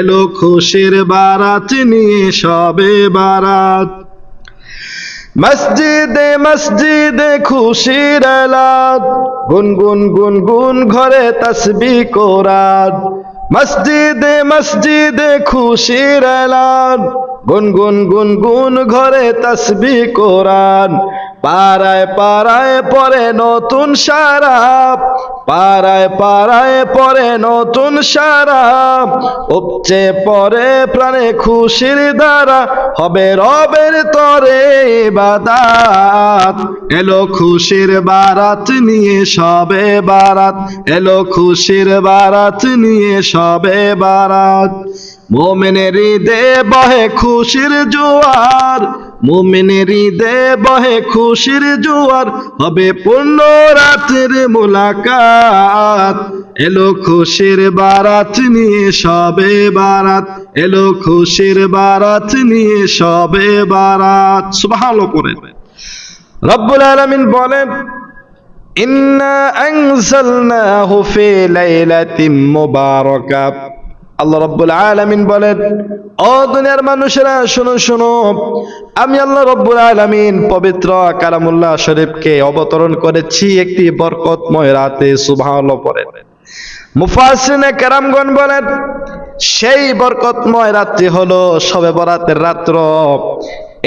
এলো খুশির বারাত নিয়ে শবে বারাত। মসজিদে মসজিদে খুশির এলান, গুনগুন গুনগুন ঘরে তাসবিহ কোরআন। মসজিদে মসজিদে খুশির এলান, গুনগুন গুনগুন ঘরে তাসবিহ কোরআন। পাড়ায় পাড়ায় পড়ে নতুন শারাব, পাড়ায় পাড়ায় পড়ে নতুন শারাব। উপচে পড়ে প্রাণে খুশির ধারা, হবে রবের তরে ইবাদত। এলো খুশির বারাত নিয়ে শবে বারাত, এলো খুশির বারাত নিয়ে শবে বারাত। মুমিনের হৃদে বহে খুশির জোয়ার, মুমিনের হৃদে বহে খুশির জোয়ার। হবে পূর্ণ রাতের মুলাকাত, এলো খুশির বারাত নিয়ে শবে বারাত, এলো খুশির বারাত নিয়ে শবে বারাত। সুবহানাল্লাহ পড়েন। রব্বুল আলামিন বলেন, ইন্না আনজালনাহু ফি লাইলাতিন মুবারাকাহ। আল্লাহ রাব্বুল আলামিন বলেন, ও দুনিয়ার মানুষেরা শোনো শোনো, আমি আল্লাহ রাব্বুল আলামিন পবিত্র কালামুল্লাহ শরীফকে অবতরণ করেছি একটি বরকতময় রাতে। সুবহানাল্লাহ পড়েন। মুফাসসিরিনে কেরামগণ বলেন, সেই বরকতময় রাত্রি হলো শবে বরাতের রাত্র।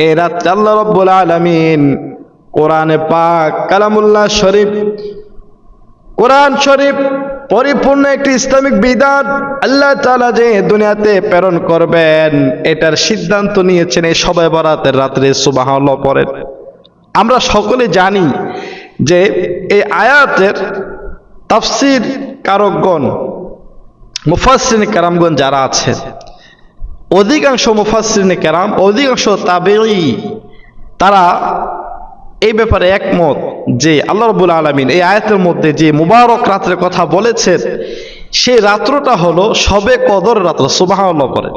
এই রাত্রে আল্লাহ রাব্বুল আলামিন কোরআনে পাক কালামুল্লাহ শরীফ, কোরআন শরীফ পরিপূর্ণ একটি ইসলামিক বিধান আল্লাহ তাআলা যে দুনিয়াতে প্রেরণ করবেন, এটার সিদ্ধান্ত নিয়েছেন এই শবে বরাতের রাত্রে। সুবহানাল্লাহ পড়েন। আমরা সকলে জানি যে এই আয়াতের তাফসীর কারকগণ, মুফাসসিরিনে কেরামগণ যারা আছেন, অধিকাংশ মুফাসসিরিনে কেরাম, অধিকাংশ তাবেঈ, তারা এই ব্যাপারে একমত যে আল্লাহ রাব্বুল আলামিন এই আয়াতের মধ্যে যে মুবারক রাতের কথা বলেছেন, সেই রাত্রটা হলো শবে কদর রাত্র। সুবহানাল্লাহ পড়েন।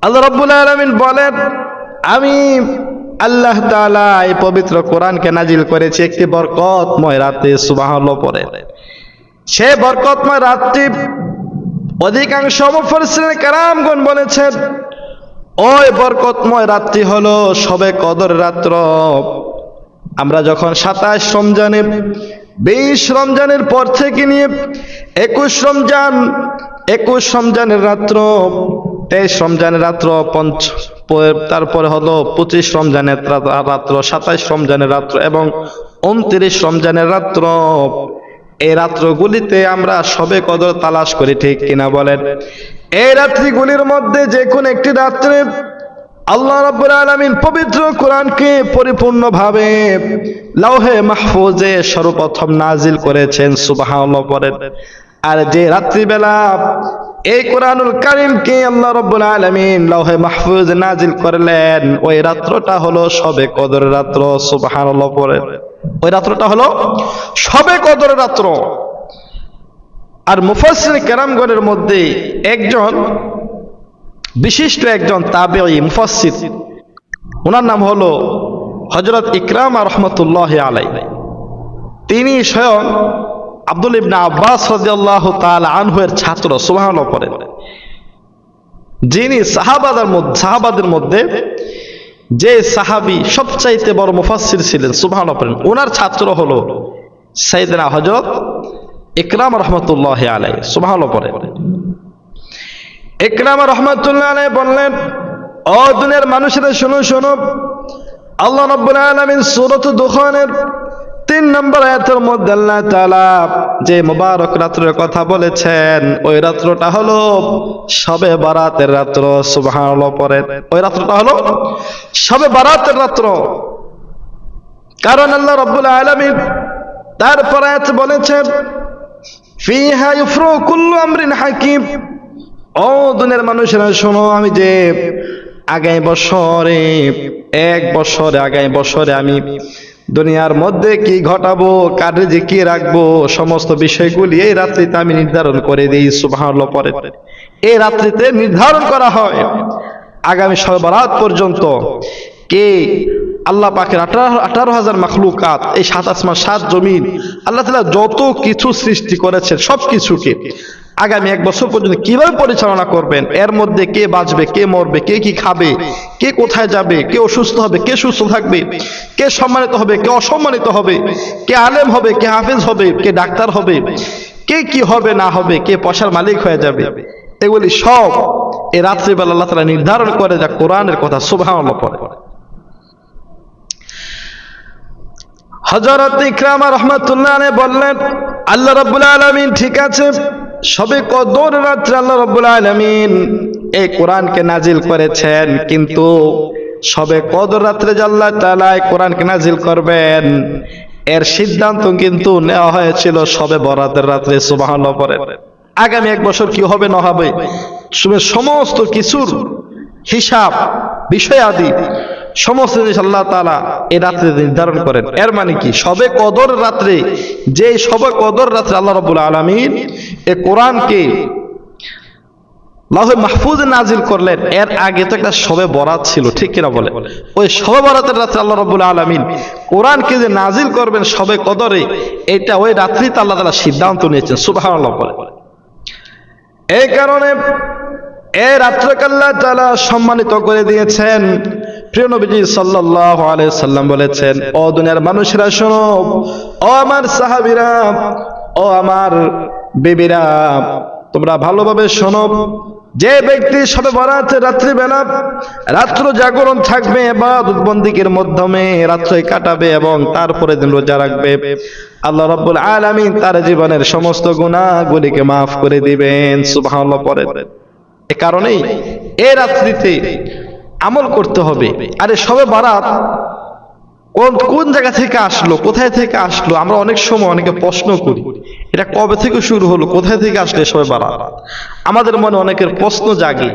আল্লাহ রাব্বুল আলামিন বলেন, আমি আল্লাহ তাআলা এই পবিত্র কোরআনকে নাজিল করেছি একটি বরকতময় রাতে। সুবহানাল্লাহ পড়েন। সেই বরকতময় রাতটি অধিকাংশ মুফাসসিরিনে কেরামগণ বলেছেন, ওই বরকতময় রাত্রি হলো শবে কদর রাত্র। আমরা যখন 27 রমজানে, 20 রমজানের পর থেকে নিয়ে 21 রমজানের রাত্র, 23 রমজানের রাত্র, তারপরে হলো 25 রমজানের রাত্র, 27 রমজানের রাত্র এবং 29 রমজানের রাত্র। এই রাত্রগুলিতে আমরা শবে কদর তালাশ করি, ঠিক কিনা বলেন? এই রাত্রিগুলির মধ্যে যে কোন একটি রাত্রে আল্লাহ রাব্বুল আলামিন পবিত্র কোরআনকে পরিপূর্ণভাবে লাওহে মাহফুজে সর্বপ্রথম নাজিল করেছেন। সুবহানাল্লাহ পড়েন। আর যে রাত্রিবেলা এই কোরআনুল কারীমকে আল্লাহ রাব্বুল আলামিন লাওহে মাহফুজে নাজিল করলেন, ওই রাত্রটা হলো শবে কদরের রাত্র। সুবহানাল্লাহ পড়েন। ওই রাত্রটা হলো শবে কদরের রাত্র। আর মুফাসসিরিনে কেরামগণের মধ্যে একজন বিশিষ্ট একজন তাবেঈ মুফাসসির, ওনার নাম হলো হযরত ইকরামা রাহমাতুল্লাহি আলাইহি। তিনি স্বয়ং আব্দুল ইবনে আব্বাস রাদিয়াল্লাহু তাআলা আনহু এর ছাত্র। সুবহানাল্লাহ পড়েন। যিনি সাহাবাদের মধ্যে যে সাহাবী সবচাইতে বড় মুফাসসির ছিলেন, সুবহানাল্লাহ পড়েন, ওনার ছাত্র হলো সাইয়েদনা হযরত ইকরামা রাহমাতুল্লাহি আলাইহি। সুবহানাল্লাহ পড়েন। ইকরামা রাহমাতুল্লাহি আলাইহি বললেন, ও দুনিয়ার মানুষেরা শোনো শোনো, আল্লাহ রাব্বুল আলামিন সূরাত দুখানের 3 নম্বর আয়াতের মধ্যে আল্লাহ তাআলা যে মুবারক রাত্রের কথা বলেছেন, ওই রাত্রটা হলো শবে বারাতের রাত্র। সুবহানাল্লাহ পড়েন। ওই রাত্রটা হলো শবে বারাতের রাত্র। কারণ আল্লাহ রাব্বুল আলামিন তারপর আয়াত বলেছেন, ফিহা ইউফরাকু কুল্লু আমরিন হাকিম। ও দুনিয়ার মানুষেরা শোনো, আমি যে আগামী বছরে আমি দুনিয়ার মধ্যে কি ঘটাবো, কার রিজিক রাখবো, সমস্ত বিষয়গুলি এই রাত্রিতে আমি নির্ধারণ করে দিই। সুবহানাল্লাহ পড়েন। এই রাত্রিতে নির্ধারণ করা হয় আগামী শবে বরাত পর্যন্ত কে আল্লাহ পাকের 18,000 মাখলুকাত, এই 7 আসমান 7 জমিন, আল্লাহ তাআলা যত কিছু সৃষ্টি করেছেন সবকিছুকে আগামী 1 বছর পর্যন্ত কিভাবে পরিচালনা করবেন, এর মধ্যে কে বাঁচবে, কে মরবে, কে কি খাবে, কে কোথায় যাবে, কে অসুস্থ হবে, কে সুস্থ থাকবে, কে সম্মানিত হবে, কে অসম্মানিত হবে, কে আলেম হবে, কে হাফেজ হবে, কে ডাক্তার হবে, কে কি হবে না হবে, কে পয়সার মালিক হয়ে যাবে, এগুলি সব এই রাত্রিবেলা আল্লাহ তাআলা নির্ধারণ করে, যা কোরআনের কথা। সুবহানাল্লাহ পড়ে হযরত ইকরামা রাহমাতুল্লাহ আলাইহি বললেন, আল্লাহ রাব্বুল আলামিন ঠিক আছে, শবে কদর রাত্রে আল্লাহ রাব্বুল আলামিন এই কোরআনকে নাজিল করেছেন, কিন্তু শবে কদর রাত্রে যে আল্লাহ তাআলা এই কোরআনকে নাজিল করবেন, এর সিদ্ধান্ত কিন্তু নেওয়া হয়েছিল শবে বরাতের রাত্রে। সুবহানাল্লাহ পড়ে। আগামী 1 বছর কি হবে না হবে, সমস্ত কিছুর হিসাব, বিষয়াদি সমস্ত জিনিস আল্লাহ তাআলা এই রাত্রে নির্ধারণ করেন। এর মানে কি, শবে কদর রাত্রে, যে শবে কদর রাত্রে আল্লাহ রাব্বুল আলামিন এই কোরআনকে লাউহে মাহফুজে নাজিল করলেন, এর আগে তো একটা শবে বরাত ছিল, ঠিক কিনা বলে? ওই শবে বরাতের রাত্রে আল্লাহ রাব্বুল আলামিন কোরআনকে যে নাজিল করবেন শবে কদরে, এটা ওই রাত্রিতে আল্লাহ তাআলা সিদ্ধান্ত নিয়েছেন। সুবহানাল্লাহ বলে। এই কারণে এই রাত্রকে আল্লাহ তাআলা সম্মানিত করে দিয়েছেন। প্রিয় নবীজি সাল্লাল্লাহু আলাইহি সাল্লাম বলেছেন, ও দুনিয়ার মানুষেরা শোনো, ও আমার সাহাবীরা, ও আমার বিবিরা, তোমরা ভালোভাবে শোনো, যে ব্যক্তি শবে বরাতের রাত্রিবেলা রাত্র জাগরণ থাকবে, ইবাদত বন্দেগীর মাধ্যমে রাত্রি কাটাবে এবং তারপরে দিন রোজা রাখবে, আল্লাহ রাব্বুল আলামিন তার জীবনের সমস্ত গুনাহগুলিকে মাফ করে দিবেন। সুবহানাল্লাহ পড়েন। এই কারণেই এই রাত্রিতে আমল করতে হবে। আরে শবে বরাত কোন জায়গা থেকে আসলো, কোথায় থেকে আসলো, আমরা অনেক সময় অনেকে প্রশ্ন করি, এটা কবে থেকে শুরু হলো, কোথায় থেকে আসলে শবে বরাত? আমাদের মনে অনেকের প্রশ্ন জাগে,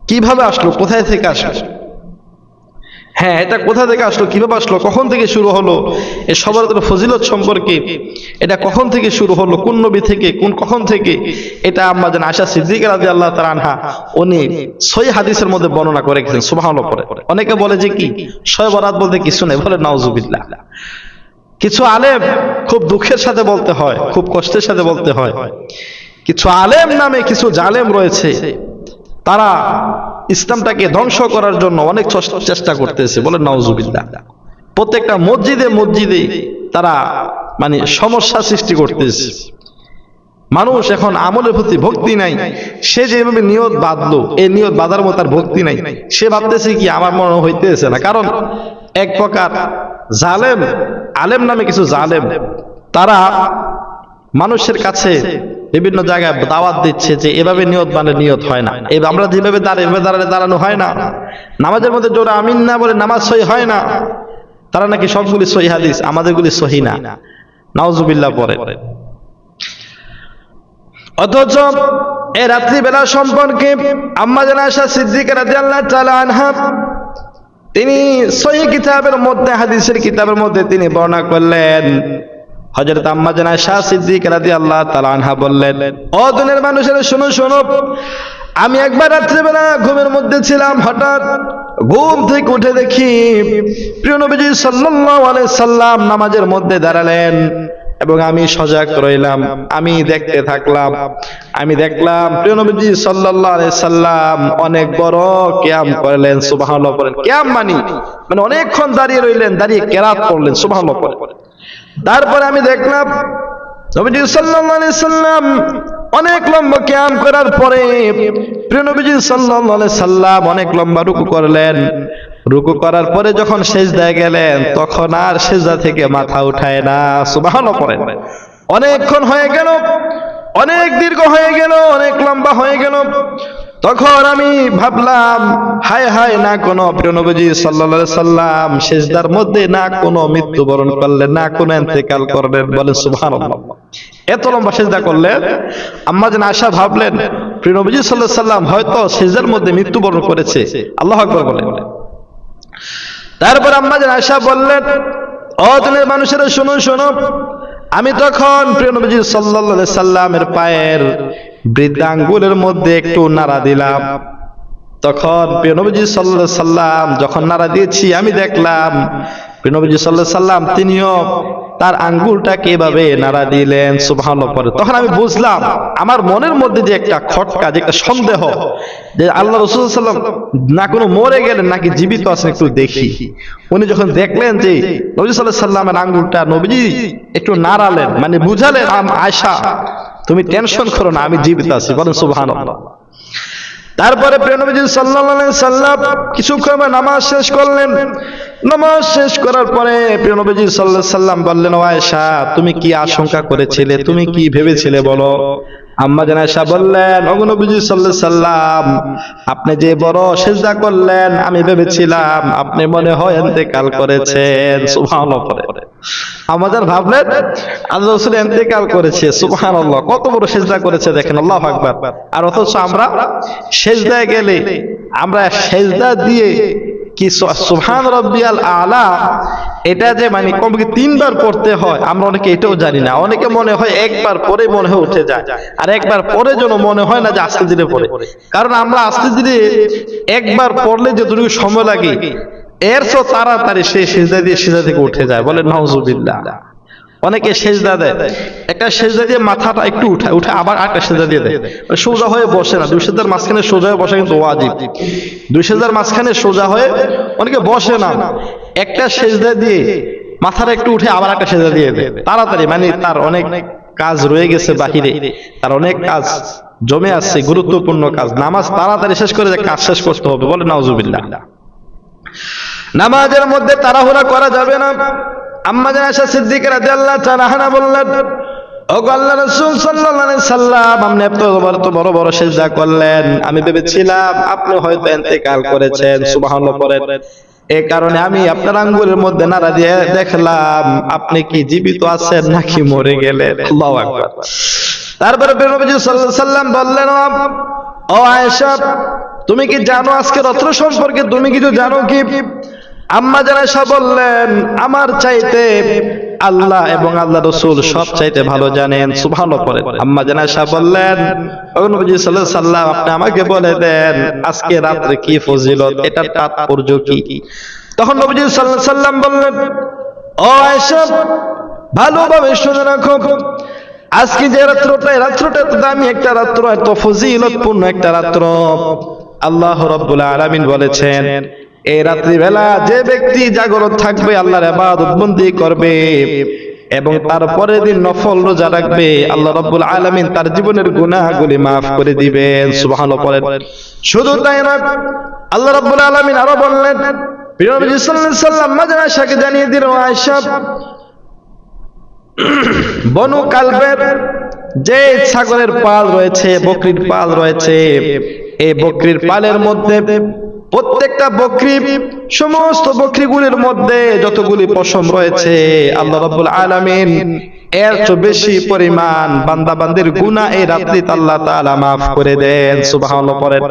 কিভাবে আসলো, কোথায় থেকে আসলো? হ্যাঁ, এটা কোথা থেকে আসলো, কিভাবে আসলো, কখন থেকে শুরু হলো, এই শবে বরাতের ফজিলত সম্পর্কে এটা কখন থেকে শুরু হলো, কোন নবী থেকে, কখন থেকে, এটা আম্মা জান আয়েশা সিদ্দিকা রাদিয়াল্লাহু তাআলা আনহা উনি সহিহ হাদিসের মধ্যে বর্ণনা করে গেছেন। সুবহানাল্লাহ পড়ে। অনেকে বলে যে কি শবে বরাত বলতে কিছু নেই, বলে নাউজুবিল্লাহ। কিছু আলেম খুব দুঃখের সাথে বলতে হয়, খুব কষ্টের সাথে বলতে হয়, কিছু আলেম নামে কিছু জালেম রয়েছে, তারা ইসলামটাকে ধ্বংস করার জন্য অনেক চেষ্টা করতেছে, বলে নাউজুবিল্লাহ। প্রত্যেকটা মসজিদে মসজিদে তারা মানে সমস্যা সৃষ্টি করতেছে। মানুষ এখন আমলের প্রতি ভক্তি নাই, সে যেভাবে নিয়ত বাঁধলো, এই নিয়ত বাঁধার মতো তার ভক্তি নাই। সে ভাবতেছে কি আমার মনে হইতেছে না, কারণ এক প্রকার জালেম আলেম নামে কিছু জালেম, তারা মানুষের কাছে বিভিন্ন জায়গায় দাওয়াত দিচ্ছে যে এভাবে নিয়ত বাঁধলে নিয়ত হয় না, আমরা যেভাবে দাঁড়ানো হয় না, নামাজের মধ্যে জোরে আমিন না বলে নামাজ সহি হয় না, তারা নাকি সবগুলি সহি হাদিস, আমাদেরগুলি সহি না। নাউজুবিল্লাহ পড়ে। অথচ এই রাত্রিবেলা সম্পর্কে আম্মা জান আয়েশা সিদ্দিকা রাদিয়াল্লাহু তাআলা আনহা তিনি সহিহ কিতাবের মধ্যে, হাদিসের কিতাবের মধ্যে তিনি বর্ণনা করলেন, হযরত আম্মা জান আয়েশা সিদ্দিকা রাদিয়াল্লাহু তাআলা আনহা বললেন, ও দুনিয়ার মানুষেরা শোনো শোনো, আমি একবার রাত্রিবেলা ঘুমের মধ্যে ছিলাম, হঠাৎ ঘুম থেকে উঠে দেখি প্রিয় নবীজি সাল্লাল্লাহু আলাইহি সাল্লাম নামাজের মধ্যে দাঁড়ালেন এবং আমি সজাগ রইলাম। আমি দেখতে থাকলাম, আমি দেখলাম প্রিয় নবীজি সাল্লাল্লাহু আলাইহি সাল্লাম অনেক বড় কিয়াম করলেন। সুবহানাল্লাহ পড়েন। কিয়াম মানে অনেকক্ষণ দাঁড়িয়ে রইলেন, দাঁড়িয়ে কিরাত পড়লেন। সুবহানাল্লাহ পড়েন। তারপরে আমি দেখলাম নবীজি সাল্লাল্লাহু আলাইহি সাল্লাম অনেক লম্বা কিয়াম করার পরে প্রিয় নবীজি সাল্লাল্লাহু আলাইহি সাল্লাম অনেক লম্বা রুকু করলেন। রুকু করার পরে যখন সিজদায় গেলেন, তখন আর সিজদা থেকে মাথা উঠায় না। সুবহানাল্লাহ পড়েন। অনেকক্ষণ হয়ে গেল, অনেক দীর্ঘ হয়ে গেল, অনেক লম্বা হয়ে গেল। তখন আমি ভাবলাম, হায় হায়, না কোনো প্রিয় নবীজি সাল্লাল্লাহু আলাইহি সাল্লাম সিজদার মধ্যে না কোনো মৃত্যুবরণ করলেন, না কোনো ইন্তেকাল করলেন। বলেন সুবহানাল্লাহ। এত লম্বা সিজদা করলেন। আম্মা জান আয়েশা ভাবলেন প্রিয় নবীজি সাল্লাল্লাহু আলাইহি সাল্লাম হয়তো সিজদার মধ্যে মৃত্যুবরণ করেছে। আল্লাহু আকবার বলেন। তারপর আম্মা জান আয়েশা বললেন, ও দুনিয়ার মানুষেরা শোনো শোনো, আমি তখন প্রিয় নবীজি সাল্লাল্লাহু আলাইহি সাল্লামের পায়ের বৃদ্ধাঙ্গুলের মধ্যে একটু নাড়া দিলাম। তখন প্রিয় নবীজি সাল্লাল্লাহু আলাইহি সাল্লাম যখন নাড়া দিয়েছি, আমি দেখলাম নবীজি সাল্লাল্লাহু আলাইহি সাল্লাম তিনিও তার আঙ্গুলটাকে এভাবে নাড়া দিলেন, সুবহানাল্লাহ পরে। তখন আমি বুঝলাম, আমার মনের মধ্যে যে একটা খটকা, যে একটা সন্দেহ, যে আল্লাহ রাসূল সাল্লাল্লাহু আলাইহি সাল্লাম না কোনো মরে গেলেন নাকি জীবিত আছেন একটু দেখি। উনি যখন দেখলেন যে নবী সাল্লাল্লাহু আলাইহি সাল্লামের আঙ্গুলটা নবীজি একটু নাড়ালেন, মানে বুঝালেন, আয়েশা তুমি টেনশন করো না, আমি জীবিত আছি, বলেন সুবহানাল্লাহ। তারপরে প্রিয় নবীজি সাল্লাল্লাহু আলাইহি সাল্লাম কিছুক্ষণ নামাজ শেষ করলেন। নামাজ শেষ করার পরে প্রিয় নবীজি সাল্লাল্লাহু আলাইহি সাল্লাম বললেন, ও আয়েশা তুমি কি আশঙ্কা করেছিলে, তুমি কি ভেবেছিলে বলো। আম্মা জান আয়েশা বললেন, ওগো নবীজি সাল্লাল্লাহু আলাইহি সাল্লাম আপনি যে বড় সিজদা করলেন, আমি ভেবেছিলাম আপনি মনে হয় ইন্তেকাল করেছেন, সুবহানাল্লাহ। আমাদের ভাবলেন আল্লাহ রাসূল ইন্তেকাল করেছে, সুবহানাল্লাহ, কত বড় সিজদা করেছে দেখেন, আল্লাহু আকবার। আর অথচ আমরা সিজদায় গেলে আমরা সিজদা দিয়ে কি সুবহান রাব্বিয়াল আলা এটা যে মানে কমকে 3 বার পড়তে হয়, আমরা অনেকে এটাও জানি না। অনেকে মনে হয় একবার পরে মনে হয় উঠে যায়, আর একবার পরে যেন মনে হয় না যে আস্তে ধীরে পড়ে। কারণ আমরা আস্তে ধীরে একবার পড়লে যতটুকু সময় লাগে এর চেয়ে তাড়াতাড়ি সেই সিজদা দিয়ে সিজদা থেকে উঠে যায়, বলে নাউজুবিল্লাহ। অনেকে সেজদা দেয়, একটা সেজদা দিয়ে মাথাটা একটু উঠে আবার আরেকটা সেজদা দিয়ে দেয়, সোজা হয়ে বসে না। 2 সেজদার মাঝখানে সোজা হয়ে বসা কিন্তু ওয়াজিব। 2 সেজদার মাঝখানে সোজা হয়ে অনেকে বসে না, একটা সেজদা দিয়ে মাথাটা একটু উঠে আবার একটা সেজদা দিয়ে দেয় তাড়াতাড়ি, মানে তার অনেক কাজ রয়ে গেছে বাহিরে, তার অনেক কাজ জমে আছে, গুরুত্বপূর্ণ কাজ, নামাজ তাড়াতাড়ি শেষ করে কাজ শেষ করতে হবে, বলে নাউজুবিল্লাহ। নামাজের মধ্যে তাড়াহুড়া করা যাবে না। আম্মা জান আয়েশা সিদ্দিকা রাদিয়াল্লাহু তাআলা আনহা বললেন, ওগো আল্লাহর রাসূল সাল্লাল্লাহু আলাইহি সাল্লাম আপনি এত বড় বড় সিজদা করলেন, আমি ভেবেছিলাম আপনি হয়তো ইন্তেকাল করেছেন, সুবহানাল্লাহ পড়েন। এই কারণে আমি আপনার আঙ্গুলের মধ্যে নাড়া দিয়ে দেখলাম আপনি কি জীবিত আছেন নাকি মরে গেলেন, আল্লাহু আকবার। তারপরে নবীজি সাল্লাল্লাহু আলাইহি সাল্লাম বললেন, ও আয়েশা তুমি কি জানো আজকে রাত্র সম্পর্কে তুমি কিছু জানো কি? আম্মা জান আয়েশা বললেন, আমার চাইতে আল্লাহ এবং আল্লাহ রাসূল সব চাইতে ভালো জানেন, সুবহানাল্লাহ পড়েন। আম্মা জান আয়েশা বললেন, ও নবীজি সাল্লাল্লাহু আলাইহি সাল্লাম আপনি আমাকে বলে দেন আজকে রাতে কি ফজিলত, এটার তাৎপর্য কি? তখন নবীজি সাল্লাল্লাহু আলাইহি সাল্লাম বললেন, ও আয়েশা ভালোভাবে শুনে রাখো, আজকে যে রাত্রটা এত দামি একটা রাত্র, এত ফজিলতপূর্ণ একটা রাত্র। আল্লাহ রাব্বুল আলামিন বলেছেন এই রাত্রি বেলা যে ব্যক্তি জাগরত থাকবে, আল্লাহর ইবাদত বন্দেগি করবে এবং তারপরের দিন নফল রোজা রাখবে, আল্লাহ রাব্বুল আলামিন তার জীবনের গুনাহগুলি maaf করে দিবেন, সুবহানাল্লাহ পড়েন। শুধু তাই নয়, আল্লাহ রাব্বুল আলামিন আরো বললেন, প্রিয় নবী সাল্লাল্লাহু আলাইহি সাল্লাম আয়েশাকে জানিয়ে দিলেন, আয়েশা বনু কালবের যে ছাগলের পাল রয়েছে, বকরির পাল রয়েছে, এই বকরির পালের মধ্যে প্রত্যেকটা বকরি, সমস্ত বকরিগুলির মধ্যে যতগুলি পশম রয়েছে, আল্লাহ রাব্বুল আলামিন এর চেয়ে বেশি পরিমাণ বান্দা বান্দির গুনাহ এই রাত্রিতে আল্লাহ তাআলা maaf করে দেন, সুবহানাল্লাহ পড়েন।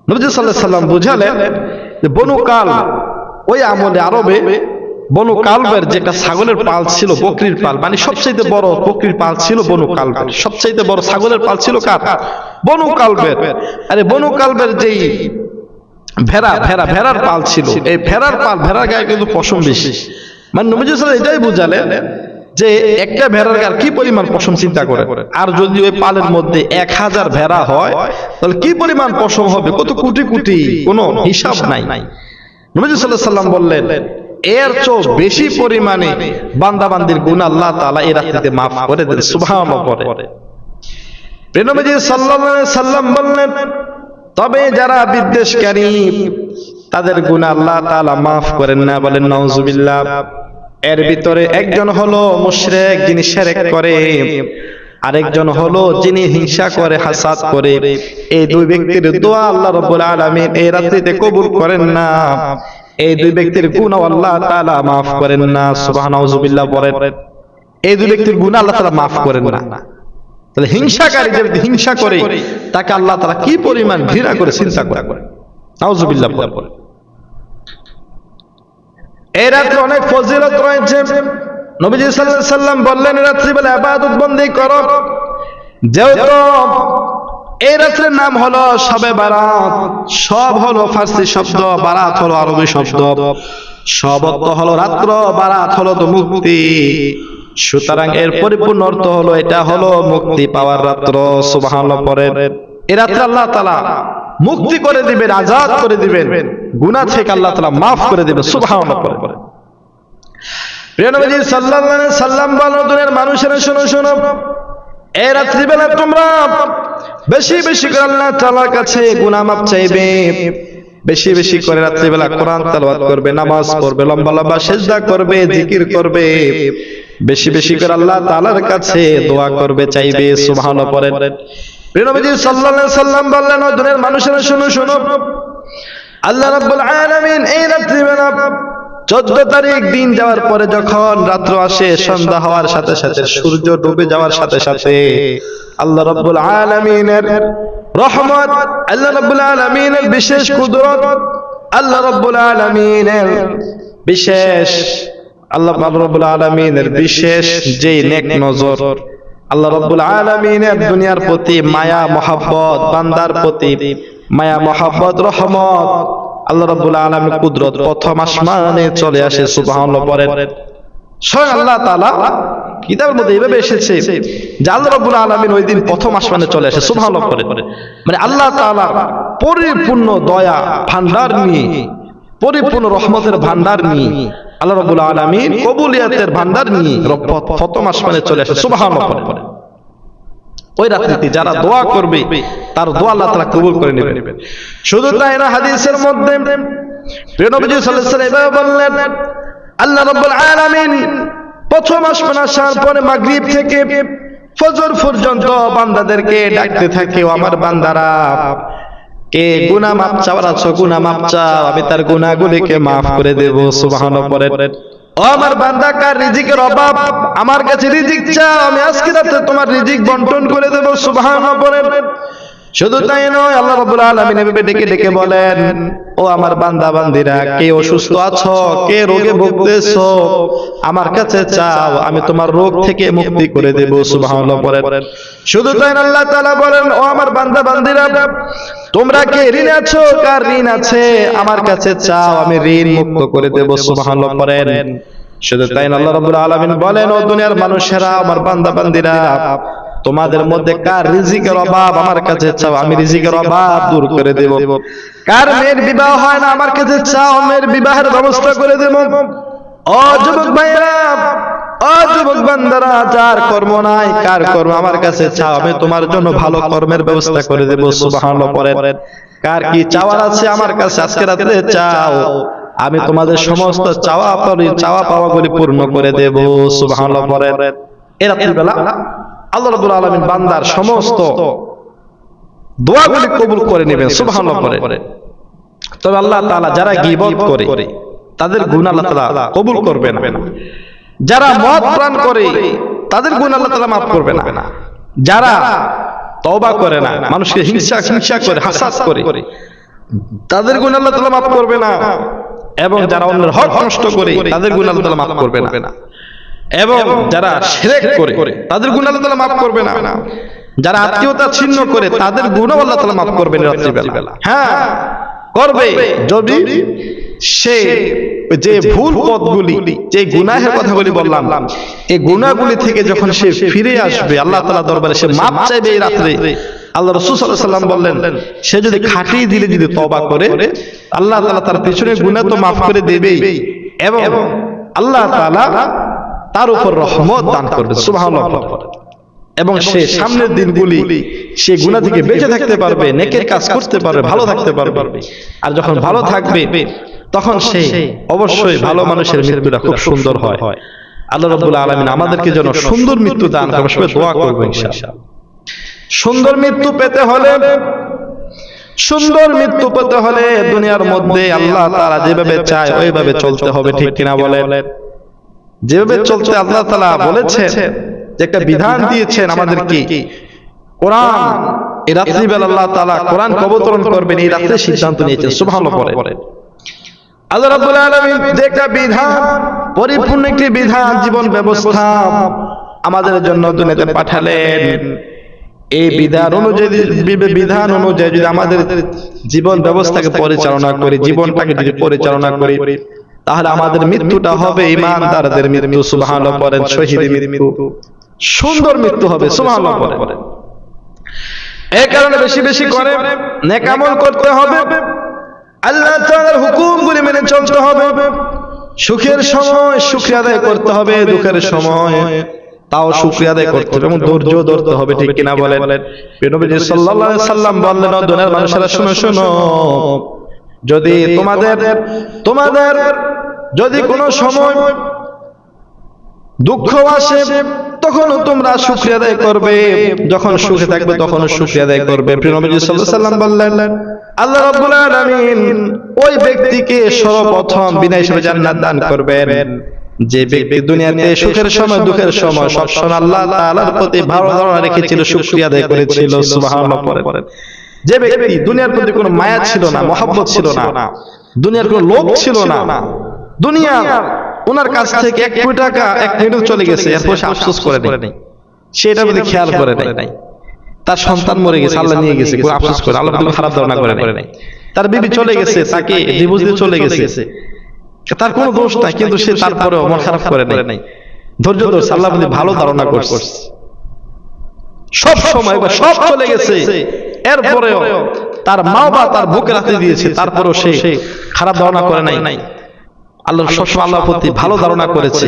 নবী সাল্লাল্লাহু আলাইহি সাল্লাম বুঝালেন যে বনু কাল, ওই আমলে আরবে বনু কালবের যেটা ছাগলের পাল ছিল, বকরির পাল, মানে সবচেয়ে বড় বকরির পাল ছিল বনু কালবের, সবচেয়ে বড় ছাগলের পাল ছিল কার? বনু কালবের। আরে বনু কালবের যেই ভেড়ার পাল ছিল, এই ভেড়ার গায়ে কিন্তু পশম বেশি। মানে নবী সাল্লাল্লাহু আলাইহি এটাই বুঝালেন যে একটা ভেড়ার গায়ে কি পরিমাণ পশম চিন্তা করে, আর যদি ওই পালের মধ্যে 1000 ভেড়া হয় তাহলে কি পরিমাণ পশম হবে, কত কোটি কোটি, কোনো হিসাব নাই। নবী সাল্লাল্লাহু আলাইহি সাল্লাম বললেন এর চেয়ে বেশি পরিমাণে বান্দা বান্দির গুনাহ আল্লাহ তাআলা এই রাত্রিতে maaf করে দেন, সুবহানাল্লাহ পড়ে। প্রিয় নবী সাল্লাল্লাহু আলাইহি সাল্লাম বললেন, তবে যারা বিদ্বেষকারী তাদের গুনাহ আল্লাহ তাআলা maaf করেন না, বলেন নাউজুবিল্লাহ। এর ভিতরে একজন হলো মুশরিক, যিনি শিরক করে, আরেকজন হলো যিনি হিংসা করে, হাসাদ করে। এই দুই ব্যক্তির দোয়া আল্লাহ রাব্বুল আলামিন এই রাত্রিতে কবুল করেন না, এই দুই ব্যক্তির গুনাহ আল্লাহ তাআলা maaf করেন না, সুবহানাল্লাহ বলেন। এই দুই ব্যক্তির গুনাহ আল্লাহ তাআলা maaf করেন না। তাহলে হিংসাকারী যে হিংসা করে তাকে আল্লাহ তাআলা কি পরিমাণ ঘৃণা করে চিন্তা করে, নাউজুবিল্লাহ বলেন। এই রাতে অনেক ফজিলত রয়েছে। নবীজি সাল্লাল্লাহু আলাইহি সাল্লাম বললেন রাত্রিবেলা ইবাদত বন্দেগি করো, যেহেতু এই রাত্রের নাম হলো শবে বারাত। সব হলো ফার্সি শব্দ, বারাত হলো আরবি শব্দ। সব অর্থ হলো রাত্র বা রাত হলো তো মুক্তি। সুতরাং এর পরিপূর্ণ অর্থ হলো এটা হলো মুক্তি পাওয়ার রাত্র। সুবহানাল্লাহ পড়েন। এই রাত্রে আল্লাহ তাআলা মুক্তি করে দিবেন, আজাদ করে দিবেন, গুনাহ থেকে আল্লাহ তাআলা মাফ করে দিবেন। সুবহানাল্লাহ পড়েন। প্রিয় নবী সাল্লাল্লাহু আলাইহি সাল্লাম বলেন, দুনিয়ার মানুষেরা শোনো শোনো, এই রাত্রিবেলা তোমরা বেশি বেশি করে আল্লাহ তাআলার কাছে গুনাহ মাফ চাইবে, বেশি বেশি করে রাত্রিবেলা কোরআন তেলাওয়াত করবে, নামাজ পড়বে, লম্বা লম্বা সিজদা করবে, জিকির করবে, বেশি বেশি করে আল্লাহ তাআলার কাছে দোয়া করবে, চাইবে। সুবহানাল্লাহ পড়েন। প্রিয় নবী সাল্লাল্লাহু আলাইহি সাল্লাম বললেন, ও দুনিয়ার মানুষেরা শোনো শোনো, আল্লাহ রাব্বুল আলামিন এই রাত্রিবেলা 14 তারিখ দিন যাওয়ার পরে যখন রাত্র আসে, সন্ধ্যা হওয়ার সাথে সাথে, সূর্য ডুবে যাওয়ার সাথে সাথে আল্লাহ রাব্বুল আলামিনের রহমত, আল্লাহ রাব্বুল আলামিনের বিশেষ কুদরত, আল্লাহ রাব্বুল আলামিনের বিশেষ যে নেক নজর, আল্লাহ রাব্বুল আলামিনের দুনিয়ার প্রতি মায়া মহব্বত, বান্দার প্রতি মায়া মহব্বত, রহমত, আল্লাহ রাব্বুল আলামিনের কুদরত প্রথম আসমানে চলে আসে। সুবহানাল্লাহ পড়েন। স্বয়ং আল্লাহ তাআলা কিতাবের মধ্যে এইভাবে এসেছে যে আল্লাহ রাব্বুল আলামিন ওই দিন প্রথম আসমানে চলে আসে। সুবহানাল্লাহ পড়েন। মানে আল্লাহ তাআলা পরিপূর্ণ দয়া ভান্ডার নিয়ে, পরিপূর্ণ রহমতের ভান্ডার নিয়ে, আল্লাহ রাব্বুল আলামিন কবুলিয়াতের ভান্ডার নিয়ে প্রথম আসমানে চলে আসে। সুবহানাল্লাহ পড়েন। ওই রাত্রিতে যারা দোয়া করবে তার দোয়া আল্লাহ তাআলা কবুল করে নেবেন। শুধু তাই না, হাদিসের মধ্যে প্রিয় নবী সাল্লাল্লাহু আলাইহি ওয়াসাল্লাম বললেন, আল্লাহ রাব্বুল আলামিন প্রথম আসমানে আসার পরে মাগরিব থেকে ফজর পর্যন্ত বান্দাদেরকে ডাকতে থাকে, ও আমার বান্দারা, কে গুনাহ মাফ চাওয়ার আছো গুনাহ মাফ চাও, আমি তার গুনাহগুলিকে মাফ করে দেব। সুবহানাল্লাহ পড়েন। ও আমার বান্দা, কার রিজিকের অভাব, আমার কাছে রিজিক চাও, আমি আজকে রাতে তোমার রিজিক বন্টন করে দেব। সুবহানাল্লাহ পড়েন। শুধু তাই নয়, আল্লাহ রাব্বুল আলামিন এভাবে ডেকে ডেকে বলেন, ও আমার বান্দা বান্দিরা, কে অসুস্থ আছো, কে রোগে ভুগতেছো, আমার কাছে চাও, আমি তোমার রোগ থেকে মুক্তি করে দেব। সুবহানাল্লাহ পড়েন। শুধু তাই না, আল্লাহ তাআলা বলেন, ও আমার বান্দা বান্দিরা, তোমরা কে ঋণে আছো, কার ঋণ আছে, আমার কাছে চাও, আমি ঋণ মুক্ত করে দেব। সুবহানাল্লাহ পড়েন। শুধু তাই না, আল্লাহ রাব্বুল আলামিন বলেন, ও দুনিয়ার মানুষেরা, আমার বান্দা বান্দিরা, তোমাদের মধ্যে কার রিজিকের অভাব, আমার কাছে চাও, আমি রিজিকের অভাব দূর করে দেব। কার মেয়ের বিবাহ হয় না, আমার কাছে চাও, মেয়ের বিবাহের ব্যবস্থা করে দেব। ও যুবক ভাইরা, ও যুবক বান্দারা, যার কর্ম নাই, কার কর্ম, আমার কাছে চাও, আমি তোমার জন্য ভালো কর্মের ব্যবস্থা করে দেব। সুবহানাল্লাহ পড়েন। কার কি চাওয়ার আছে, আমার কাছে আজকে রাতে চাও, আমি তোমাদের সমস্ত চাওয়া পাওয়াগুলি পূর্ণ করে দেব। সুবহানাল্লাহ পড়েন। এই রাত্রিবেলা আল্লাহ রাব্বুল আলামিন বান্দার সমস্ত দোয়াগুলি কবুল করে নেবেন। সুবহানাল্লাহ পড়েন। তবে আল্লাহ তাআলা যারা গীবত করে তাদের গুনাহ আল্লাহ তাআলা কবুল করবেন না। যারা মদ পান করে তাদের গুনাহ আল্লাহ তাআলা মাফ করবে না। যারা তওবা করে না, মানুষকে হিংসা করে, হাসাদ করে, তাদের গুনাহ আল্লাহ তাআলা মাফ করবে না। এবং যারা অন্যের হক নষ্ট করে তাদের গুনাহ আল্লাহ তাআলা মাফ করবে না। এবং যারা শিরক করে তাদের গুনাহ আল্লাহ তাআলা মাফ করবে না। যারা আত্মীয়তা ছিন্ন করে তাদের গুনাহ আল্লাহ তাআলা মাফ করবে না রাত্রিবেলা। হ্যাঁ, করবে যদি সে যে ভুল পথগুলি, যে গুনাহের কথাগুলি বললাম, এই গুনাহগুলি থেকে যখন সে ফিরে আসবে আল্লাহ তাআলার দরবারে, সে মাফ চাইবে এই রাত্রে। আল্লাহ রাসূল সাল্লাল্লাহু আলাইহি ওয়াসাল্লাম বললেন, সে যদি খাঁটি দিলে যদি তওবা করে, আল্লাহ তাআলা তার পিছনে গুনাহ তো মাফ করে দেবেই, এবং আল্লাহ তাআলা তার উপর রহমত দান করবে। সুবহানাল্লাহ। এবং সে সামনের দিনগুলি সে গুনাহ থেকে বেঁচে থাকতে পারবে, নেকের কাজ করতে পারবে, ভালো থাকতে পারবে। আর যখন ভালো থাকবে তখন সে অবশ্যই ভালো মানুষের মৃত্যুটা খুব সুন্দর হয়। আল্লাহ রাব্বুল আলামিন আমাদেরকে যেন সুন্দর মৃত্যু দান করেন, সবাই দোয়া করব ইনশাআল্লাহ। সুন্দর মৃত্যু পেতে হলে দুনিয়ার মধ্যে আল্লাহ তাআলা যেভাবে চায় ওইভাবে চলতে হবে, ঠিক কিনা বলেন? যেভাবে চলতে আল্লাহ তাআলা বলেছেন, যে একটা বিধান দিয়েছেন আমাদেরকে, কোরআন, এই রাত্রিবেলা আল্লাহ তাআলা কোরআন অবতরণ করবেন, এই রাতে সিদ্ধান্ত নিয়েছেন। সুবহানাল্লাহ পড়েন। আল্লাহ রাব্বুল আলামিন যে একটা বিধান, পরিপূর্ণ একটি বিধান, জীবন ব্যবস্থা আমাদের জন্য দুনিয়াতে পাঠালেন। এই বিধান অনুযায়ী যদি আমাদের জীবন ব্যবস্থাকে পরিচালনা করি, জীবনটাকে যদি পরিচালনা করি, তাহলে আমাদের মৃত্যুটা হবে ঈমানদারদের মৃত্যু। সুবহানাল্লাহ পড়েন, শহীদের মৃত্যু, সুন্দর মৃত্যু হবে। সুবহানাল্লাহ পড়েন। এই কারণে বেশি বেশি করে নেক আমল করতে হবে, আল্লাহ তাআলার হুকুমগুলি মেনে চলতে হবে। সুখের সময় শুকরিয়া আদায় করতে হবে, দুঃখের সময় তাও শুকরিয়া আদায় করতে হবে এবং ধৈর্য ধরতে হবে। ঠিক কিনা বলেন? নবীজি সাল্লাল্লাহু আলাইহি সাল্লাম বললেন, দুনিয়ার মানুষেরা শুনো শুনো, যদি তোমাদের যদি কোনো সময় দুঃখ আসে তখন তোমরা শুকরিয়া আদায় করবে, যখন সুখে থাকবে তখন শুকরিয়া আদায় করবে। প্রিয় নবী সাল্লাল্লাহু আলাইহি সাল্লাম বললেন, আল্লাহ রাব্বুল আলামিন ওই ব্যক্তিকে সর্বপ্রথম বিনা হিসাবে জান্নাত দান করবেন যে ব্যক্তি দুনিয়াতে সুখের সময় দুঃখের সময় সব সময় আল্লাহ তাআলার প্রতি ভালো ধারণা রেখেছিল, শুকরিয়া আদায় করেছিল। সুবহানাল্লাহ পড়েন। যে ব্যক্তি দুনিয়ার প্রতি কোনো মায়া ছিল না, মহব্বত ছিল না, দুনিয়ার কোনো লোভ ছিল না, দুনিয়া ওনার কাছ থেকে 1 কোটি টাকা 1 মিনিট চলে গেছে, এরপর সে আফসোস করে নেই, সেটা প্রতি খেয়াল করে নাই, তার সন্তান মরে গেছে আল্লাহ নিয়ে গেছে, কোনো আফসোস করে আল্লাহ কোনো খারাপ ধারণা করে নাই, তার বিবি চলে গেছে, তাকে ডিভোর্স দিয়ে চলে গেছে, তার কোনো দোষ নাই, কিন্তু সে তারপরেও মন খারাপ করে নাই, ধৈর্য ধরছে, আল্লাহ প্রতি ভালো ধারণা করছে। সব সময় সব চলে গেছে, এরপরেও তার মা বা তার বুকে রাখতে দিয়েছে, তারপরেও সে খারাপ ধারণা করে নাই, আল্লাহ সবসময় আল্লাহর প্রতি ভালো ধারণা করেছে।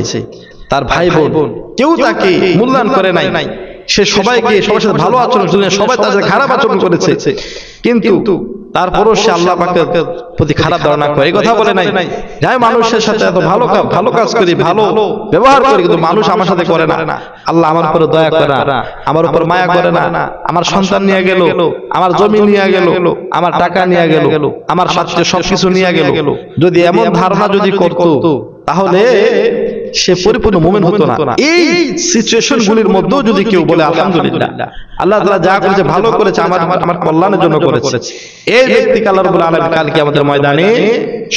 তার ভাই বোন কেউ তাকে মূল্যায়ন করে নাই, সে সবাইকে সবার সাথে ভালো আচরণ, সবাই তার সাথে খারাপ আচরণ করেছে, কিন্তু তারপরও সে আল্লাহ পাকের প্রতি খারাপ ধারণা করে। এই কথা বলে নাই যাই মানুষের সাথে এত ভালো কাজ করি, ভালো ব্যবহার করি, কিন্তু মানুষ আমার সাথে করে না, আল্লাহ আমার উপরে দয়া করে না, আমার উপর মায়া করে না, আমার সন্তান নিয়ে গেল, আমার জমি নিয়ে গেল, আমার টাকা নিয়ে গেল, আমার সাথে সবকিছু নিয়ে গেল, যদি এমন ধারণা যদি করতো তাহলে সে পরিপূর্ণ মুমিন হতো না। এই সিচুয়েশন গুলির মধ্যেও যদি কেউ বলে আলহামদুলিল্লাহ, আল্লাহ তাআলা যা করেছে ভালো করেছে, আমার কল্যাণের জন্য করেছে, এই ব্যক্তিকে আল্লাহ রাব্বুল আলামিন কাল কিয়ামতের ময়দানে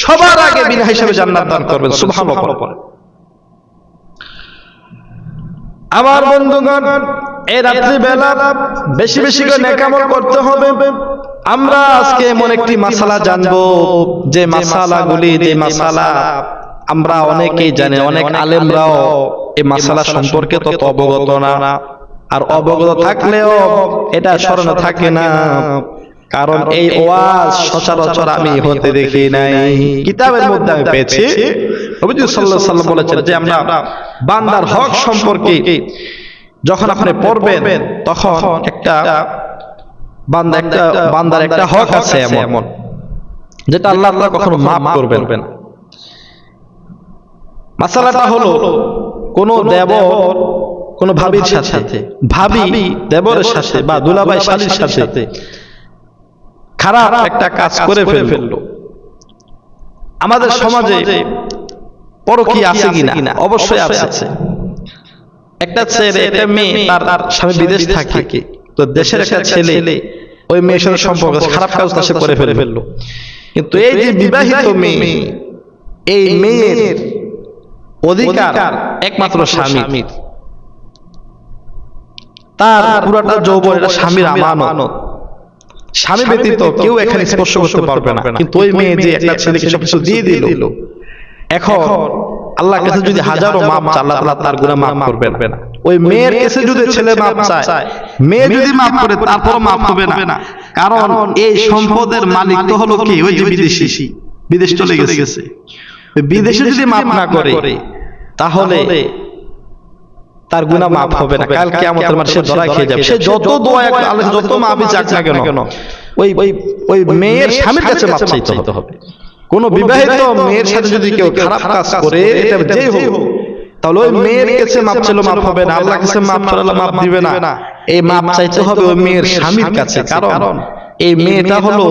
সবার আগে বিনা হিসাবে জান্নাত দান করবেন। সুবহানাল্লাহ। আমার বন্ধুগণ, এই রাত্রি বেলা বেশি বেশি করে নেক আমল করতে হবে। আমরা আজকে এমন একটি মাসালা জানবো যে মাসালা আমরা অনেকেই জানি, অনেক আলেমরাও এই মাসালা সম্পর্কে তত অবগত না, আর অবগত থাকলেও এটা স্মরণে থাকে না, কারণ এই ওয়াজ সচরাচর আমি হতে দেখি নাই, কিতাবের মধ্যে আমি পেয়েছি। নবীজি সাল্লাল্লাহু আলাইহি ওয়াসাল্লাম বলেছেন যে আমরা বান্দার হক সম্পর্কে যখন আপনি পড়বেন তখন বান্দার একটা হক আছে এমন যেটা আল্লাহ কখনো মাফ করবেন না। মাসালাটা হলো কোন দেবর কোন ভাবির সাথে, ভাবি দেবরের সাথে বা দুলাভাই শালীর সাথে খারাপ একটা কাজ করে ফেললো। আমাদের সমাজে পরকীয়া আছে কিনা? অবশ্যই আছে। একটা ছেলে, একটা মেয়ে, তার স্বামী বিদেশ থাকে, তো দেশের একটা ছেলে ওই মেয়ের সাথে সম্পর্ক, খারাপ কাজটা সে করে ফেললো, কিন্তু এই যে বিবাহিত মেয়ে, এই মেয়ের অধিকার একমাত্র স্বামীর, তার পুরোটা যৌবন এটা স্বামীর আমানত, স্বামী ব্যতীত কেউ এখানে স্পর্শ করতে পারবে না। কিন্তু ওই মেয়ে যে একটা ছেলেকে সবকিছু দিয়ে দিল, এখন আল্লাহর কাছে যদি হাজারো মাপ চায়, আল্লাহ তাআলা তার গুনাহ মাফ করবেন না। ওই মেয়ের কাছে যদি ছেলে মাপ চায়, মেয়ে যদি মাফ করে তারপর মাফ হবে না, কারণ এই সম্পদের মালিক তো হলো কি? ওই যে বিদেশি, বিদেশ চলে গেছে, বিদেশে যদি মাফ না করে তাহলে তার গুনাহ মাফ হবে না, কাল কিয়ামতের মাঠে সে ধরা খেয়ে যাবে। সে যত দোয়া আল্লাহ যত মাফই চাক না কেন, ওই মেয়ের স্বামীর কাছে মাফ চাইতে হবে। কোন বিবাহিত মেয়ের সাথে যদি কেউ খারাপ কাজ করে, এটা যেই হোক, তাহলে ওই মেয়ের কাছে মাপ চাইলে মাফ হবে না, আল্লাহর কাছে মাপ চাইলে মাফ দিবে না। এই মাপ চাইতে হবে ওই মেয়ের স্বামীর কাছে, কারণ এই মেয়েটা হলো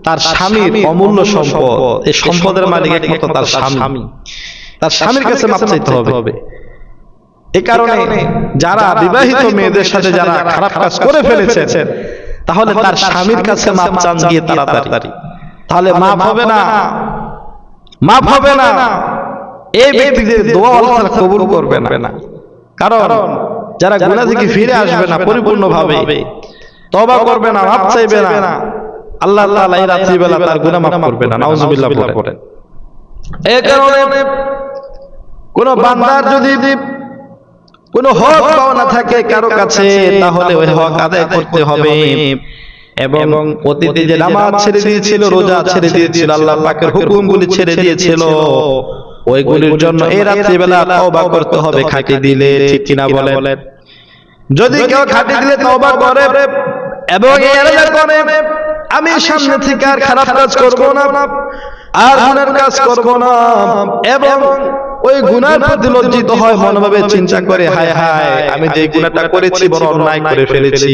তার স্বামীর অমূল্য সম্পদ, এই সম্পদের মালিক একমাত্র তার স্বামী, তার স্বামীর কাছে মাপ চাইতে হবে। এই কারণে যারা বিবাহিত মেয়েদের সাথে যারা খারাপ কাজ করে ফেলেছে, তাহলে তার স্বামীর কাছে মাপ চান গিয়ে তাড়াতাড়ি, তাহলে মাফ হবে না। এই ব্যক্তিদের দোয়া আল্লাহ কবুল করবে না, কারণ যারা গুনাহ থেকে ফিরে আসবে না পরিপূর্ণভাবে, তওবা করবে না, মাফ চাইবে না, আল্লাহ তাআলা এই রাত্রিবেলা তার গুনাহ মাফ করবে না। নাউজুবিল্লাহ পড়েন। এই কারণে কোন বান্দার যদি কোন হক পাওনা থাকে কারো কাছে, তাহলে ওই হক আদায় করতে হবে। এবং অতীতে যে নামাজ ছেড়ে দিয়েছিল, রোজা ছেড়ে দিয়েছিল, আল্লাহ পাকের হুকুমগুলি ছেড়ে দিয়েছিল, ওইগুলির জন্য এই রাত্রিবেলা তওবা করতে হবে খাঁটি দিলে, ঠিক কিনা বলেন? যদি কেউ খাঁটি দিলে তওবা করে এবং এরাদা করে আমি সামনে থেকে আর খারাপ কাজ করব না, আর গুনার কাজ করব না, এবং ওই গুনার প্রতি লজ্জিত হয়, মনোভাবে চিন্তা করে হায় হায় আমি যে গুনাহটা করেছি বড় অন্যায় করে ফেলেছি,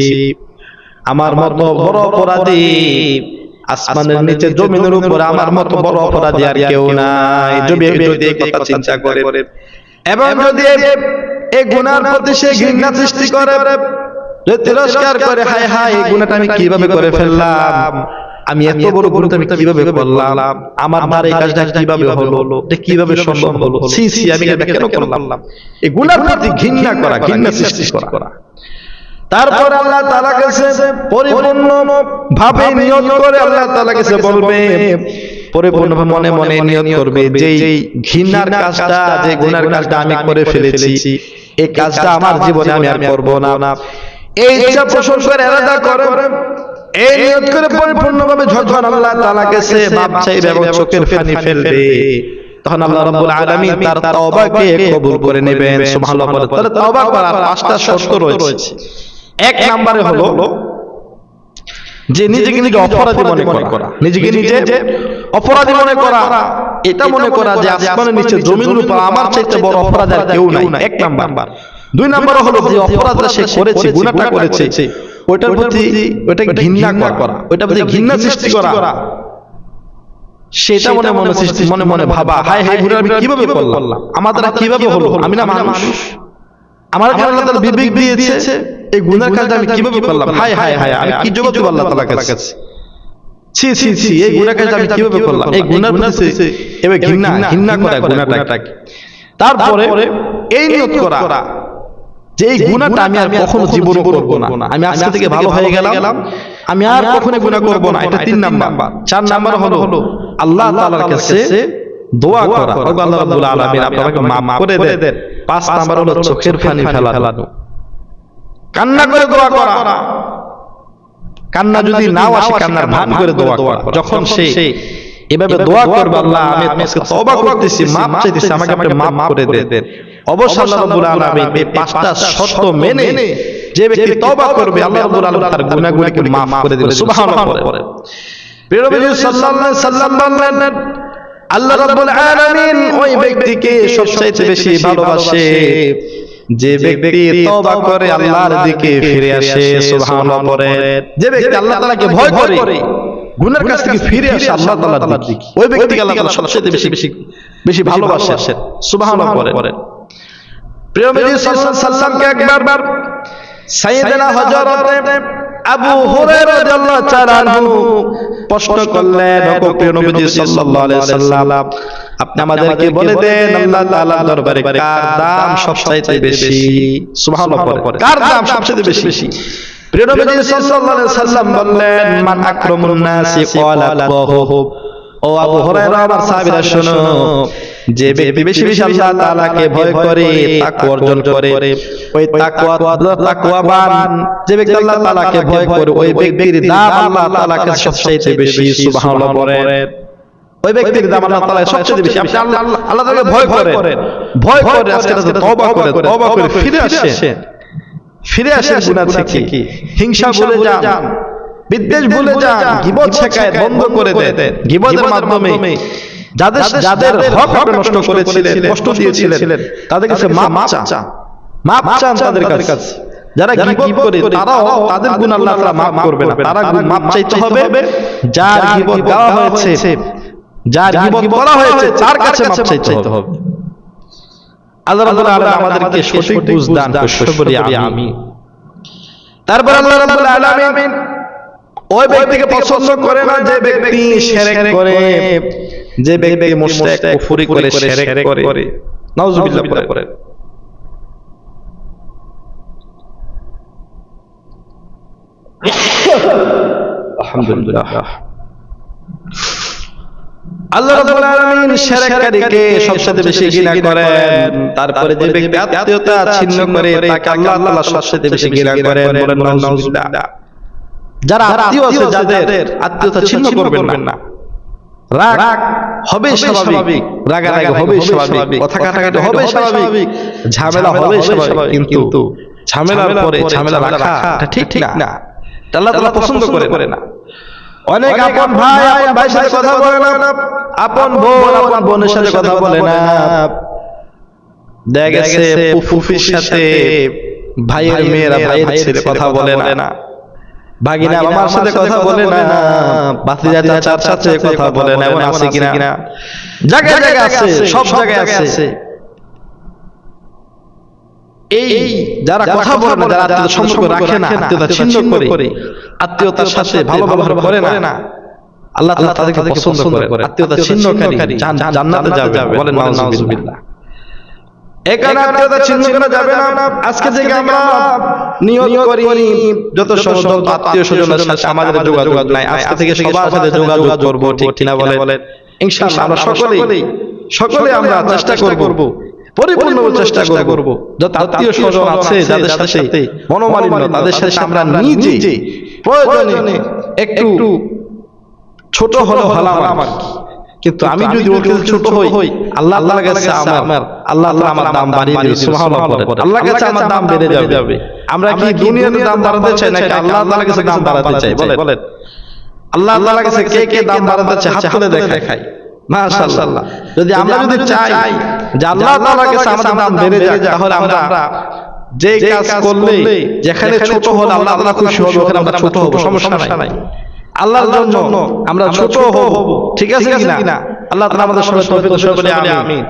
আমার মতো বড় অপরাধী আসমানের নিচে জমিনের উপরে আমার মতো বড় অপরাধী আর কেউ নাই, যদি এই কথা চিন্তা করে এবং যদি এই গুনার প্রতি সে ঘৃণা সৃষ্টি করে, যদি তিরস্কার করে হায় হায় এই গুনাহটা আমি কিভাবে করে ফেললাম, আমি এত বড় গুনাহটা আমি কিভাবে করলাম, আমার দ্বারা এই কাজটা কিভাবে হলো, এটা কিভাবে সম্ভব হলো, সি সি আমি এটা কেন করলাম, এই গুনার প্রতি ঘৃণা করা, ঘৃণা সৃষ্টি করা। তারপর আল্লাহ তাআলা কাছে পরিপূর্ণ ভাবে নিয়ত করে আল্লাহ তাআলা কাছে বলবে, পরিপূর্ণ মনে মনে নিয়ত করবে যে ঘৃণার কাজটা, যে গুনার কাজটা আমি করে ফেলেছি, এই কাজটা আমার জীবনে আমি আর করব না, এই ইচ্ছা পোষণ করে ইরাদা করে, এই নিয়ত করে পরিপূর্ণভাবে যখন আল্লাহ তাআলা কাছে মাপ চাইবে এবং চোখের পানি ফেলবে, তখন আল্লাহ রাব্বুল আলামিন তার তওবাকে কবুল করে নেবেন। সুবহানাল্লাহ। তাহলে তওবা করার 5টা শর্ত রয়েছে। এক নম্বরে হলো যে নিজেকে নিজে অপরাধী মনে করা, নিজেকে নিজে অপরাধী মনে করা, এটা মনে করা যে আসমানের নিচে জমিনের উপর আমার চাইতে বড় অপরাধ আর কেউ নাই, এক নাম্বার। দুই নাম্বার হলো যে অপরাধটা সে করেছে, গুনাহটা করেছে, ওইটার প্রতি ওইটা ঘৃণা করা, ওইটার প্রতি ঘৃণা সৃষ্টি করা, সেটা মনে মনে সৃষ্টি, মনে মনে ভাবা হায় হায় গুনাহ আমি কিভাবে করলাম, আমার দ্বারা কিভাবে হলো, আমি না মানুষ, আমার কাছে আল্লাহ তাআলা বিবেক দিয়েছে, এই গুনার কাজটা আমি কিভাবে করলাম, হায় হায় হায় আমি কি জবাব দেব আল্লাহ তাআলার কাছে, ছি ছি ছি এই গুনার কাজটা আমি কিভাবে করলাম, এই গুনার প্রতি এবার ঘৃণা করা গুনাহটা। তারপরে এই নিয়ত করা যে এই গুনাহটা আমি আর কখনো জীবনে করব না, আমি আজকে থেকে ভালো হয়ে গেলাম, আমি আর কখনো গুনাহ করব না, এটা 3 নাম্বার। 4 নাম্বার হলো আল্লাহ তাআলার কাছে দোয়া করা, আল্লাহ রাব্বুল আলামিন আপনাকে মাফ করে দেন। 5 নাম্বার হলো চোখের পানি ফেলানো, কান্না করে দোয়া করা, কান্না যদি নাও আসে কান্নার ভান করে দোয়া করা। যখন সে এভাবে দোয়া করবে, আল্লাহ আমি আজকে তওবা করতেছি, মাফ চাইতেছি, আমাকে আপনি মাফ করে দেন, অবশ্যই আল্লাহ রাব্বুল আলামিন এই 5টা শর্ত মেনে যে ব্যক্তি তওবা করবে, আল্লাহ রাব্বুল আলামিন তার গুনাহগুলোকে মাফ করে দিবেন। সুবহানাল্লাহ। প্রিয় নবী সাল্লাল্লাহু আলাইহি সাল্লাম বললেন, আল্লাহ রাব্বুল আলামিন ওই ব্যক্তিকে সবচাইতে বেশি ভালোবাসে যে ব্যক্তি তওবা করে আল্লাহর দিকে ফিরে আসে। সুবহানাল্লাহ পড়ে, যে ব্যক্তি আল্লাহ তাআলাকে ভয় করে গুনার কাছ থেকে ফিরে আসে আল্লাহ তাআলার দিকে, ওই ব্যক্তিকে আল্লাহ তাআলা সবচেয়ে বেশি ভালোবাসেন। সুবহানাল্লাহ পড়ে। প্রিয় নবী সাল্লাল্লাহু আলাইহি সাল্লামকে একবার সাইয়েদনা হযরত আবু হুরায়রা রাদিয়াল্লাহু তাআলা আনহু প্রশ্ন করলেন, ও প্রিয় নবী সাল্লাল্লাহু আলাইহি সাল্লাম, আপনি আমাদেরকে বলে দেন আল্লাহ তাআলার দরবারে কার দাম সবচাইতে বেশি? সুবহানাল্লাহ পড়ে, কার দাম সবচেয়ে বেশি? প্রিয় নবী সাল্লাল্লাহু আলাইহি সাল্লাম বললেন, মান আকরামুন নাসি ক্বালা আল্লাহু। ও আবু হুরায়রা, আমার সাহাবীরা শোনো, যে ব্যক্তি বেশি বেশি আল্লাহ তাআলাকে ভয় করে, তাকওয়া অর্জন করে, ওই তাকওয়াবান যে ব্যক্তি আল্লাহ তাআলাকে ভয় করে, ওই ব্যক্তির দাম আল্লাহ তাআলার কাছে সবচেয়ে বেশি। সুবহানাল্লাহ পড়েন, ওই ব্যক্তির দাম আল্লাহ তাআলার সবচেয়ে বেশি। আপনি আল্লাহ তাআলাকে ভয় করেন, আজকে তওবা করে ফিরে আসেন গুনাহ থেকে, হিংসা ভুলে যান, বিদ্বেষ ভুলে যান, গীবত শেখায় বন্ধ করে দেন, গীবতের মাধ্যমে যাদের হক আপনি নষ্ট করেছিলেন, কষ্ট দিয়েছিলেন, তাদের কাছে মাপ চান তাদের কাছে। যারা গীবত করে তারাও তাদের গুনাহ আল্লাহ তাআলা মাফ করবে না, তারা মাপ চাইতে হবে যার গীবত করা হয়েছে, যার গীবত করা হয়েছে তার কাছে মাপ চাইতে হবে। আল্লাহ রাব্বুল আলামিন আমাদেরকে সঠিক বুঝ দান করুন, আমিন। তারপর আল্লাহ রাব্বুল আলামিন ওই ব্যক্তিকে পছন্দ করে না যে ব্যক্তি শিরক করে, যে ব্যক্তি মুশরিক কুফরি করে, শিরক করে, নাউজুবিল্লাহ করে। আলহামদুলিল্লাহ। আল্লাহ রাব্বুল আলামিন শিরককারীকে সবচেয়ে বেশি ঘৃণা করেন, তারপরে যে ব্যক্তি আত্মীয়তা ছিন্ন করে তাকে আল্লাহ তাআলা সবচেয়ে বেশি ঘৃণা করেন। বলেন নাউজুবিল্লাহ। যারা আত্মীয় আছে, যাদের আত্মীয়তা ছিন্ন করবেন না, রাগ হবে স্বাভাবিক, রাগারাগি হবে স্বাভাবিক, কথা কাটাকাটি হবে স্বাভাবিক, ঝামেলা হবে স্বাভাবিক, কিন্তু ঝামেলার পরে ঝামেলা রাখা এটা ঠিক না, এটা আল্লাহ তাআলা পছন্দ করে না। অনেক আপন ভাই আপন ভাইয়ের সাথে কথা বলে না, আপন বোন আপন বোনের সাথে কথা বলে না, দেখা গেছে ফুফির সাথে ভাইয়ের মেয়েরা ভাইয়ের ছেলে কথা বলে না, ভাগিনা মামার সাথে কথা বলে না, ভাতিজা চাচার সাথে কথা বলে না। এমন আছে কিনা? জায়গায় জায়গায় আছে, সব জায়গায় আছে। এই যারা কথা বলে না, যারা আত্মীয়তা সম্পর্ক রাখে না, আত্মীয়তা ছিন্ন করে, আত্মীয়তার সাথে ভালো ব্যবহার করে না, আল্লাহ তাআলা তাদেরকে পছন্দ করে। আত্মীয়তা ছিন্নকারী জান্নাতে যাবে। বলেন নাউজুবিল্লাহ। এখানে আত্মীয়তা ছিন্ন করা যাবে না। আজকে থেকে আমরা নিয়ত করি, যত সমস্ত আত্মীয় স্বজনের সাথে আমাদের যোগাযোগ নাই, আজকে থেকে সবার সাথে যোগাযোগ করব। ঠিক কিনা বলেন? ইনশাআল্লাহ আমরা সকলে আমরা চেষ্টা করব, পরিপূর্ণ চেষ্টা করব। যত আত্মীয় স্বজন আছে যাদের সাথে মনোমালিন্য, তাদের সাথে আমরা নিজে প্রয়োজনে একটু ছোট হলো হলাম আর কি, কিন্তু আমি যদি ওর কাছে ছোট হই, আল্লাহ তাআলার কাছে আল্লাহ তাআলা আমার দাম বাড়িয়ে দিবে। সুবহানাল্লাহ। আল্লাহর কাছে আমার দাম বেড়ে যাবে। আমরা কি দুনিয়াতে দাম বাড়াতে চাই নাকি আল্লাহ তাআলার কাছে দাম বাড়াতে চাই? বলেন আল্লাহ তাআলার কাছে কে দাম বাড়াতে চায়? হাত তুলে দেখাই। মাশাআল্লাহ। যদি আমরা চাই যে আল্লাহ তাআলার কাছে আমাদের দাম বেড়ে যায়, তাহলে আমরা যে কাজ করলে যেখানে ছোট হলে আল্লাহ তাআলা খুশি হবে, ওখানে আমরা ছোট হব, সমস্যা নাই। আল্লাহর জন্য আমরা ছোট হব, ঠিক আছে কিনা? আল্লাহ তাআলা আমাদের সবাইকে তৌফিক দান করুন। আমিন।